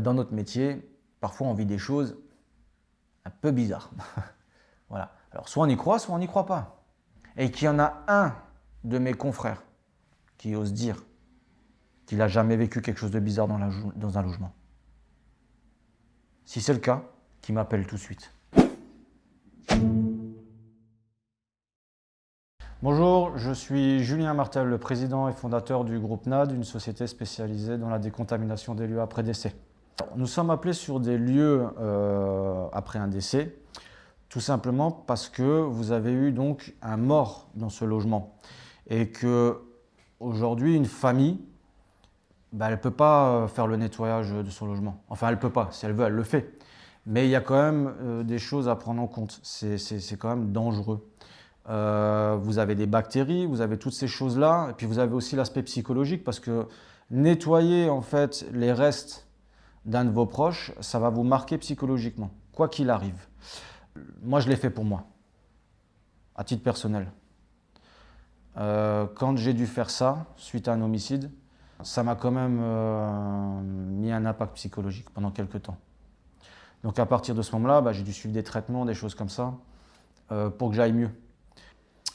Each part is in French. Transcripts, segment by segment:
Dans notre métier, parfois on vit des choses un peu bizarres. Voilà. Alors soit on y croit, soit on n'y croit pas. Et qu'il y en a un de mes confrères qui ose dire qu'il n'a jamais vécu quelque chose de bizarre dans un logement. Si c'est le cas, qu'il m'appelle tout de suite. Bonjour, je suis Julien Martel, le président et fondateur du groupe NAD, une société spécialisée dans la décontamination des lieux après décès. Nous sommes appelés sur des lieux après un décès, tout simplement parce que vous avez eu donc un mort dans ce logement et que aujourd'hui une famille, elle ne peut pas faire le nettoyage de son logement. Enfin, elle ne peut pas, si elle veut, elle le fait. Mais il y a quand même des choses à prendre en compte, c'est quand même dangereux. Vous avez des bactéries, vous avez toutes ces choses-là, et puis vous avez aussi l'aspect psychologique parce que nettoyer en fait les restes d'un de vos proches, ça va vous marquer psychologiquement, quoi qu'il arrive. Moi, je l'ai fait pour moi, à titre personnel. Quand j'ai dû faire ça, suite à un homicide, ça m'a quand même mis un impact psychologique pendant quelques temps. Donc à partir de ce moment-là, j'ai dû suivre des traitements, des choses comme ça, pour que j'aille mieux.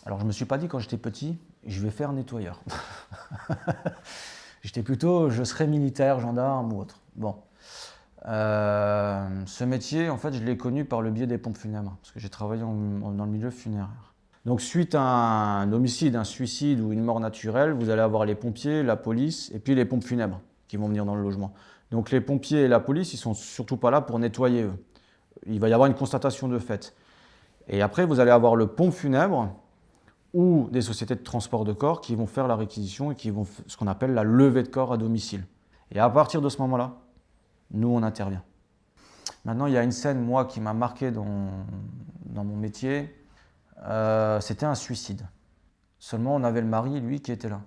Alors je ne me suis pas dit quand j'étais petit, je vais faire nettoyeur. J'étais plutôt, je serais militaire, gendarme ou autre. Bon. Ce métier, en fait, je l'ai connu par le biais des pompes funèbres, parce que j'ai travaillé dans le milieu funéraire. Donc suite à un homicide, un suicide ou une mort naturelle, vous allez avoir les pompiers, la police et puis les pompes funèbres qui vont venir dans le logement. Donc les pompiers et la police, ils sont surtout pas là pour nettoyer eux. Il va y avoir une constatation de fait. Et après, vous allez avoir le pompe funèbre ou des sociétés de transport de corps qui vont faire la réquisition et qui vont ce qu'on appelle la levée de corps à domicile. Et à partir de ce moment-là, nous, on intervient. Maintenant, il y a une scène, moi, qui m'a marqué dans mon métier. C'était un suicide. Seulement, on avait le mari, lui, qui était là.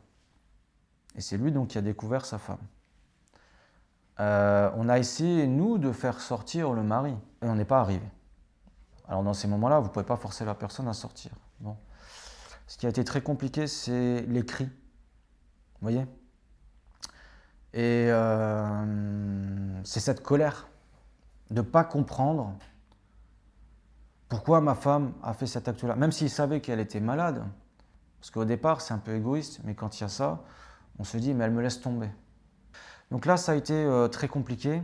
Et c'est lui, donc, qui a découvert sa femme. On a essayé, nous, de faire sortir le mari. Et on n'est pas arrivé. Alors, dans ces moments-là, vous ne pouvez pas forcer la personne à sortir. Bon. Ce qui a été très compliqué, c'est les cris. Vous voyez ? Et c'est cette colère de ne pas comprendre pourquoi ma femme a fait cet acte-là. Même s'il savait qu'elle était malade, parce qu'au départ, c'est un peu égoïste, mais quand il y a ça, on se dit, mais elle me laisse tomber. Donc là, ça a été très compliqué,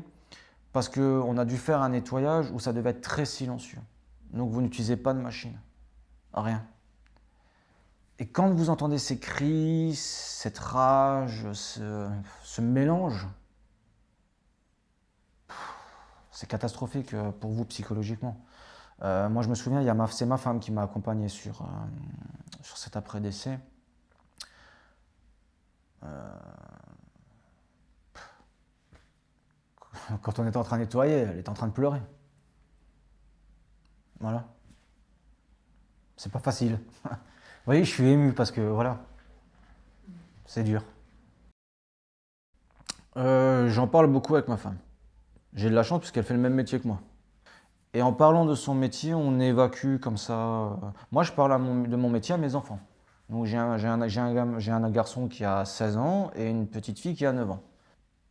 parce qu'on a dû faire un nettoyage où ça devait être très silencieux. Donc vous n'utilisez pas de machine, rien. Et quand vous entendez ces cris, cette rage, ce mélange, c'est catastrophique pour vous psychologiquement. Moi, je me souviens, c'est ma femme qui m'a accompagné sur cet après-décès. Quand on était en train de nettoyer, elle était en train de pleurer. Voilà. C'est pas facile. Vous voyez, je suis ému parce que voilà, c'est dur. J'en parle beaucoup avec ma femme. J'ai de la chance puisqu'elle fait le même métier que moi. Et en parlant de son métier, on évacue comme ça. Moi, je parle de mon métier à mes enfants. Donc j'ai un garçon qui a 16 ans et une petite fille qui a 9 ans.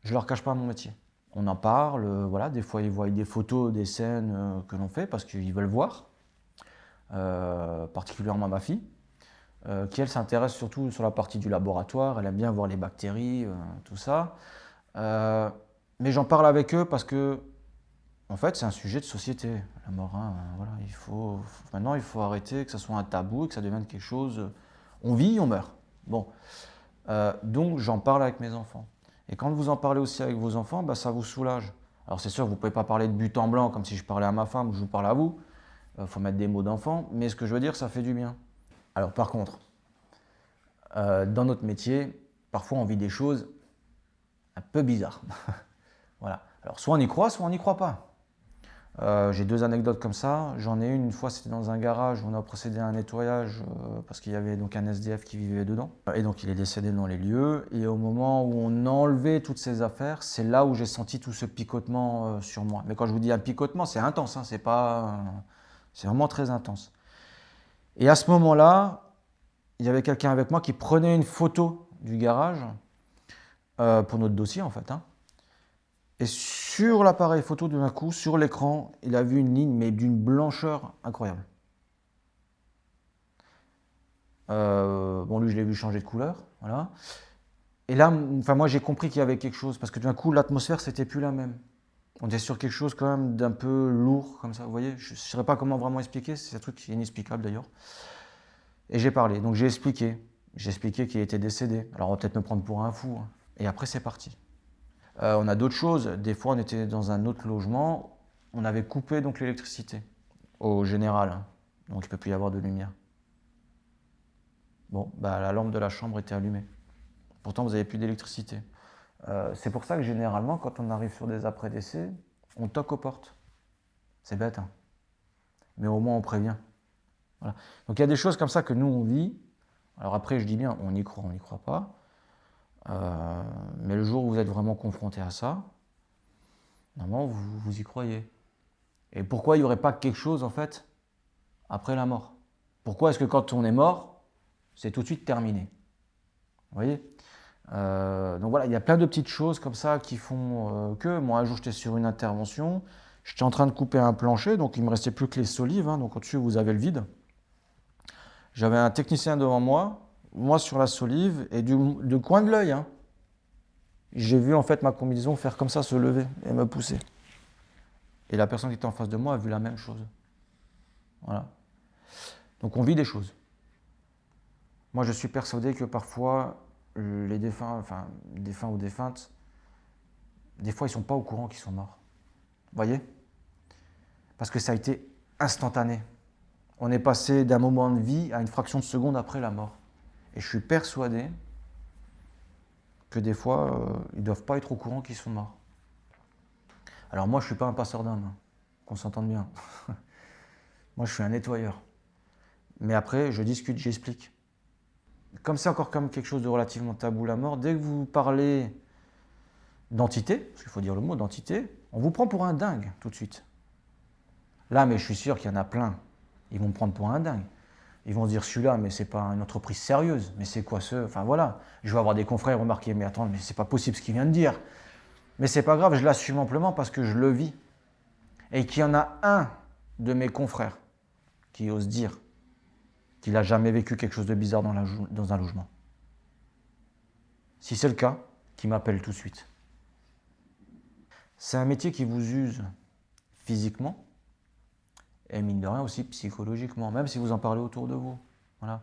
Je leur cache pas mon métier. On en parle, voilà, des fois ils voient des photos, des scènes que l'on fait parce qu'ils veulent voir, particulièrement ma fille, qui elle s'intéresse surtout sur la partie du laboratoire, elle aime bien voir les bactéries, tout ça. Mais j'en parle avec eux parce que, en fait, c'est un sujet de société, la mort. Hein, voilà, maintenant, il faut arrêter que ça soit un tabou et que ça devienne quelque chose. On vit, on meurt. Bon, donc j'en parle avec mes enfants. Et quand vous en parlez aussi avec vos enfants, ça vous soulage. Alors c'est sûr, vous ne pouvez pas parler de but en blanc comme si je parlais à ma femme ou je vous parle à vous. Il faut mettre des mots d'enfant, mais ce que je veux dire, ça fait du bien. Alors par contre, dans notre métier, parfois on vit des choses un peu bizarres. Voilà. Alors soit on y croit, soit on n'y croit pas. J'ai 2 anecdotes comme ça. J'en ai une fois, c'était dans un garage où on a procédé à un nettoyage parce qu'il y avait donc un SDF qui vivait dedans. Et donc il est décédé dans les lieux. Et au moment où on enlevait toutes ces affaires, c'est là où j'ai senti tout ce picotement sur moi. Mais quand je vous dis un picotement, c'est intense, hein, c'est vraiment très intense. Et à ce moment-là, il y avait quelqu'un avec moi qui prenait une photo du garage pour notre dossier en fait. Hein. Et sur l'appareil photo, d'un coup, sur l'écran, il a vu une ligne, mais d'une blancheur incroyable. Bon, lui, je l'ai vu changer de couleur, voilà. Et là, enfin, moi, j'ai compris qu'il y avait quelque chose, parce que d'un coup, l'atmosphère, c'était plus la même. On était sur quelque chose quand même d'un peu lourd, comme ça, vous voyez. Je ne saurais pas comment vraiment expliquer, c'est un truc qui est inexplicable d'ailleurs. Et j'ai parlé, donc j'ai expliqué. J'ai expliqué qu'il était décédé. Alors on va peut-être me prendre pour un fou, hein. Et après, c'est parti. On a d'autres choses. Des fois, on était dans un autre logement. On avait coupé donc l'électricité au général, hein. Donc il ne peut plus y avoir de lumière. Bon, bah, la lampe de la chambre était allumée. Pourtant, vous n'avez plus d'électricité. C'est pour ça que généralement, quand on arrive sur des après-décès, on toque aux portes. C'est bête, hein. Mais au moins on prévient. Voilà. Donc il y a des choses comme ça que nous on vit. Alors après, je dis bien, on y croit, on n'y croit pas. Mais le jour où vous êtes vraiment confronté à ça, normalement, vous y croyez. Et pourquoi il n'y aurait pas quelque chose, en fait, après la mort? Pourquoi est-ce que quand on est mort, c'est tout de suite terminé? Vous voyez? Donc voilà, il y a plein de petites choses comme ça qui font que, moi, un jour, j'étais sur une intervention, j'étais en train de couper un plancher, donc il ne me restait plus que les solives, hein, donc au-dessus, vous avez le vide. J'avais un technicien devant moi sur la solive, et du coin de l'œil, hein, j'ai vu en fait ma combinaison faire comme ça, se lever et me pousser. Et la personne qui était en face de moi a vu la même chose. Voilà. Donc on vit des choses. Moi je suis persuadé que parfois les défunts, enfin défunts ou défuntes, des fois ils ne sont pas au courant qu'ils sont morts. Vous voyez? Parce que ça a été instantané. On est passé d'un moment de vie à une fraction de seconde après la mort. Et je suis persuadé que des fois ils ne doivent pas être au courant qu'ils sont morts. Alors moi je ne suis pas un passeur d'âme, hein, qu'on s'entende bien. Moi je suis un nettoyeur. Mais après, je discute, j'explique. Comme c'est encore comme quelque chose de relativement tabou la mort, dès que vous parlez d'entité, parce qu'il faut dire le mot d'entité, on vous prend pour un dingue tout de suite. Là, mais je suis sûr qu'il y en a plein. Ils vont me prendre pour un dingue. Ils vont se dire celui-là, mais c'est pas une entreprise sérieuse. Mais c'est quoi ce. Enfin voilà. Je vais avoir des confrères remarquer, mais attends, mais c'est pas possible ce qu'il vient de dire. Mais c'est pas grave, je l'assume amplement parce que je le vis. Et qu'il y en a un de mes confrères qui ose dire qu'il n'a jamais vécu quelque chose de bizarre dans un logement. Si c'est le cas, qu'il m'appelle tout de suite. C'est un métier qui vous use physiquement et mine de rien aussi psychologiquement, même si vous en parlez autour de vous. Voilà.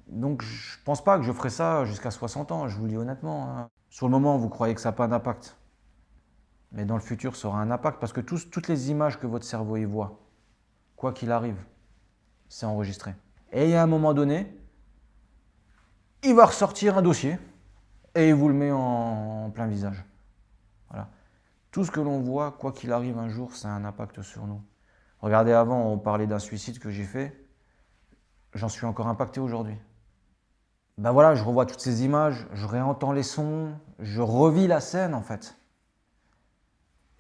Donc je ne pense pas que je ferai ça jusqu'à 60 ans, je vous le dis honnêtement, hein. Sur le moment, vous croyez que ça n'a pas d'impact. Mais dans le futur, ça aura un impact parce que toutes les images que votre cerveau y voit, quoi qu'il arrive, c'est enregistré. Et il y a un moment donné, il va ressortir un dossier et il vous le met en plein visage. Voilà. Tout ce que l'on voit, quoi qu'il arrive un jour, ça a un impact sur nous. Regardez, avant, on parlait d'un suicide que j'ai fait. J'en suis encore impacté aujourd'hui. Ben voilà, je revois toutes ces images, je réentends les sons, je revis la scène en fait.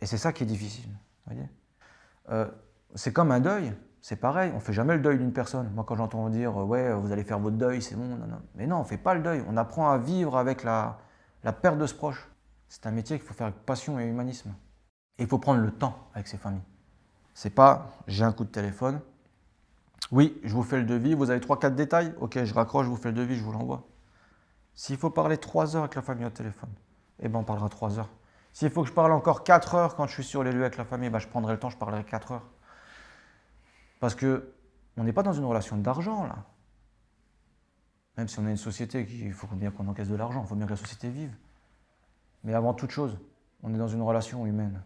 Et c'est ça qui est difficile. Voyez, c'est comme un deuil, c'est pareil, on ne fait jamais le deuil d'une personne. Moi quand j'entends dire ouais, vous allez faire votre deuil, c'est bon, non, non. Mais non, on ne fait pas le deuil, on apprend à vivre avec la perte de ce proche. C'est un métier qu'il faut faire avec passion et humanisme. Et il faut prendre le temps avec ses familles. C'est pas j'ai un coup de téléphone, oui, je vous fais le devis, vous avez 3-4 détails, ok, je raccroche, je vous fais le devis, je vous l'envoie. S'il faut parler 3 heures avec la famille au téléphone, eh ben on parlera 3 heures. S'il faut que je parle encore 4 heures quand je suis sur les lieux avec la famille, ben je prendrai le temps, je parlerai 4 heures. Parce que on n'est pas dans une relation d'argent là. Même si on est une société, il faut bien qu'on encaisse de l'argent, il faut bien que la société vive. Mais avant toute chose, on est dans une relation humaine.